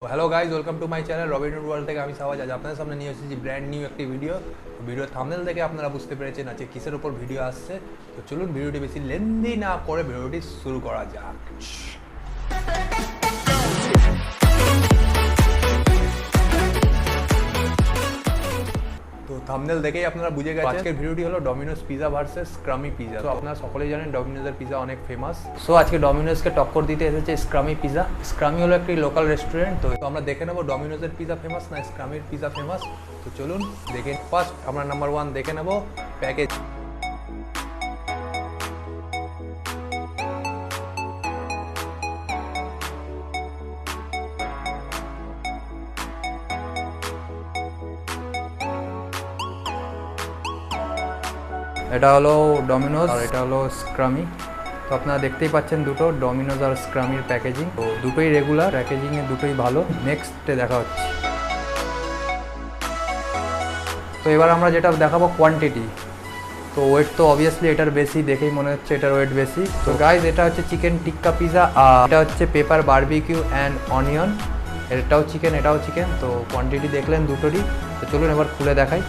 Hello guys, welcome to my channel Robin world থেকে আমি সাওয়াজ। আজ আপনাদের সামনে নিয়ে এসেছি ব্র্যান্ড নিউ একটি ভিডিও থাম্বনেল থেকে আপনারা বুঝতে পেরেছেন আজকে কিসের উপর ভিডিও আসছে। তো চলুন ভিডিওটি বেশি লেন্দি না করে ভিডিওটি শুরু করা যাক। তো থাম্বনেল দেখেই আপনারা বুঝে গেছেন আজকের ভিডিওটি হলো ডমিনোস পিজা ভার্সেস স্ক্রামি পিজা। তো আপনারা সকলেই জানেন ডমিনোসের পিজা অনেক ফেমাস। সো আজকে ডমিনোসকে টক্কর দিতে এসেছে স্ক্রামি পিজা। স্ক্রামি হলো একটি লোকাল রেস্টুরেন্ট। তো আমরা দেখে নেবো ডমিনোসের পিজা ফেমাস না স্ক্রামির পিজা ফেমাস। তো চলুন দেখে ফার্স্ট আমরা নাম্বার 1 দেখে নেবো প্যাকেজ। এটা হলো ডমিনোস আর এটা হলো স্ক্রামি। তো আপনারা দেখতেই পাচ্ছেন দুটো ডমিনোস আর স্ক্রামির প্যাকেজিং। তো দুটোই রেগুলার, প্যাকেজিংয়ে দুটোই ভালো। নেক্সটে দেখা হচ্ছে। তো এবার আমরা যেটা দেখাবো কোয়ান্টিটি। তো ওয়েট তো অবভিয়াসলি এটার বেশি, দেখেই মনে হচ্ছে এটার ওয়েট বেশি। তো গাইজ এটা হচ্ছে চিকেন টিক্কা পিজা আর এটা হচ্ছে পেপার বারবিকিউ অ্যান্ড অনিয়ন। এটাও চিকেন এটাও চিকেন। তো কোয়ান্টিটি দেখলেন দুটোরই। তো চলুন এবার খুলে দেখাই।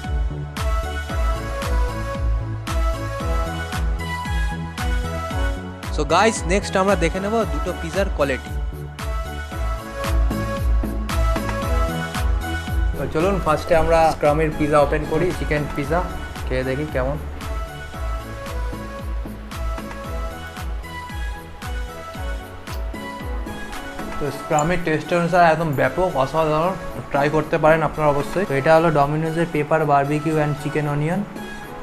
সো গাইস নেক্সট আমরা দেখে নেব দুটো পিজার কোয়ালিটি। তো চলুন ফার্স্টে আমরা স্ক্রামির পিজা ওপেন করি। চিকেন পিজা খেয়ে দেখি কেমন। তো স্ক্রামির টেস্ট অনুসারে একদম ব্যাপক অসাধারণ, ট্রাই করতে পারেন আপনারা অবশ্যই। তো এটা হলো ডমিনোজের pepper barbecue and chicken onion.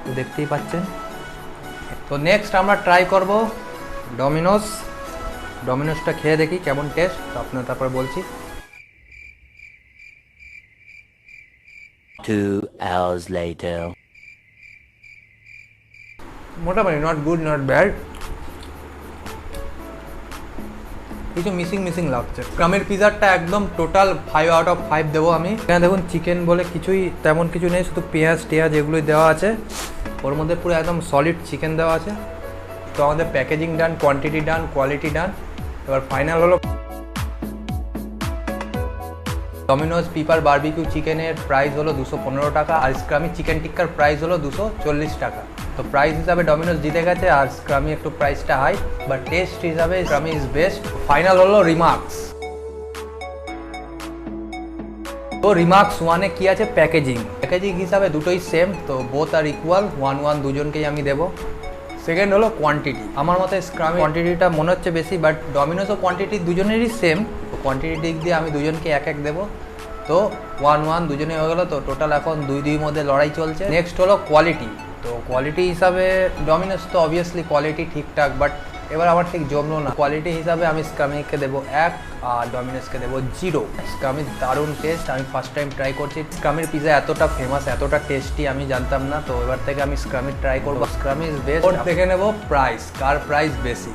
তো দেখতেই পাচ্ছেন। তো নেক্সট আমরা ট্রাই করব ডমিনোসটা খেয়ে দেখি কেমন টেস্ট। তো আপনার তারপর বলছি। 2 hours later. মোটামুটি নট গুড নট ব্যাড, কিছু মিসিং লাগছে। স্ক্রামের পিজারটা একদম টোটাল 5 আউট অফ 5 দেবো আমি। এখানে দেখুন চিকেন বলে কিছুই তেমন কিছু নেই, শুধু পেঁয়াজ এগুলোই দেওয়া আছে। ওর মধ্যে পুরো একদম সলিড চিকেন দেওয়া আছে। তো আমাদের প্যাকেজিং ডান, কোয়ান্টিটি ডান, কোয়ালিটি ডান। এবার ফাইনাল হলো ডমিনোস পেপার বারবিকিউ চিকেনের প্রাইস হলো 215 টাকা আর স্ক্রামি চিকেন টিক্কার প্রাইস হলো 240 টাকা। তো প্রাইস হিসাবে ডমিনোস জিতে গেছে আর স্ক্রামি একটু প্রাইসটা হাই, বাট টেস্ট হিসাবে স্ক্রামি ইজ বেস্ট। ফাইনাল হলো রিমার্কস। তো রিমার্কস 1-এ কি আছে? প্যাকেজিং হিসাবে দুটোই সেম। তো বোথ আর ইকুয়াল, 1-1 দুজনকেই আমি দেবো। সেকেন্ড হলো কোয়ান্টিটি। আমার মতে স্ক্রামি কোয়ান্টিটিটা মনে হচ্ছে বেশি, বাট ডমিনোসও কোয়ান্টিটি দুজনেরই সেম। তো কোয়ান্টিটি দিক দিয়ে আমি দুজনকে এক দেবো। তো 1-1 দুজনে হয়ে গেলো। তো টোটাল এখন 2-2 মধ্যে লড়াই চলছে। নেক্সট হলো কোয়ালিটি। তো কোয়ালিটি হিসাবে ডমিনোস তো অবভিয়াসলি কোয়ালিটি ঠিকঠাক, বাট এবার আমার ঠিক জমলো না। কোয়ালিটি হিসাবে আমি স্ক্রামিকে দেবো 1 আর ডমিনোসকে দেবো 0। স্ক্রামির দারুণ টেস্ট, আমি ফার্স্ট টাইম ট্রাই করছি। স্ক্রামির পিজা এতটা ফেমাস, এতটা টেস্টি আমি জানতাম না। তো এবার থেকে আমি স্ক্রামির ট্রাই করবো। স্ক্রামি ইজ বেস্ট। দেখে নেবো প্রাইস, কার প্রাইস বেশি।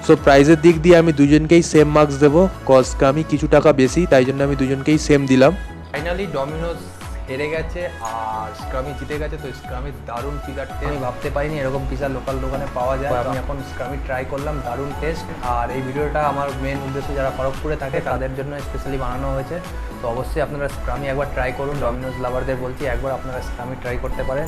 সো প্রাইজের দিক দিয়ে আমি দুজনকেই সেম মার্কস দেবো, কজ আমি কিছু টাকা বেশি, তাই জন্য আমি দুজনকেই সেম দিলাম। ফাইনালি ডমিনোস হেরে গেছে আর স্ক্রামি জিতে গেছে। তো স্ক্রামির দারুণ পিজার টেস্ট, আমি ভাবতে পারিনি এরকম পিজা লোকাল দোকানে পাওয়া যায়। আমি এখন স্ক্রামি ট্রাই করলাম, দারুণ টেস্ট। আর এই ভিডিওটা আমার মেন উদ্দেশ্য যারা খড়গপুরে থাকে তাদের জন্য স্পেশালি বানানো হয়েছে। তো অবশ্যই আপনারা স্ক্রামি একবার ট্রাই করুন। ডমিনোস লাভারদের বলছি একবার আপনারা স্ক্রামি ট্রাই করতে পারেন।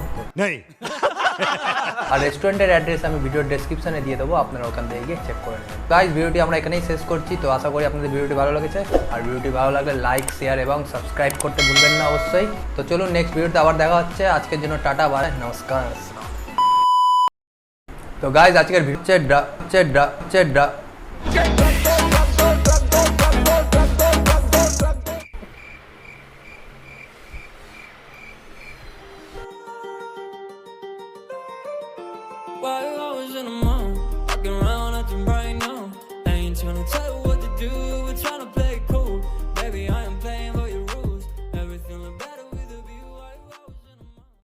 আর রেস্টুরেন্টের অ্যাড্রেস আমি ভিডিওর ডেসক্রিপশনে দিয়ে দেবো, আপনারা ওখান থেকে গিয়ে চেক করে নেবেন। গাইস ভিডিওটি আমরা এখানেই শেষ করছি। তো আশা করি আপনাদের ভিডিওটি ভালো লেগেছে। আর ভিডিওটি ভালো লাগলে লাইক, শেয়ার এবং সাবস্ক্রাইব করতে ভুলবেন না অবশ্যই। তো চলুন নেক্সট ভিডিওতে আবার দেখা হচ্ছে। আজকের জন্য টাটা, বাই, নমস্কার। তো গাইস আজকের ভিডিও হচ্ছে While I was in a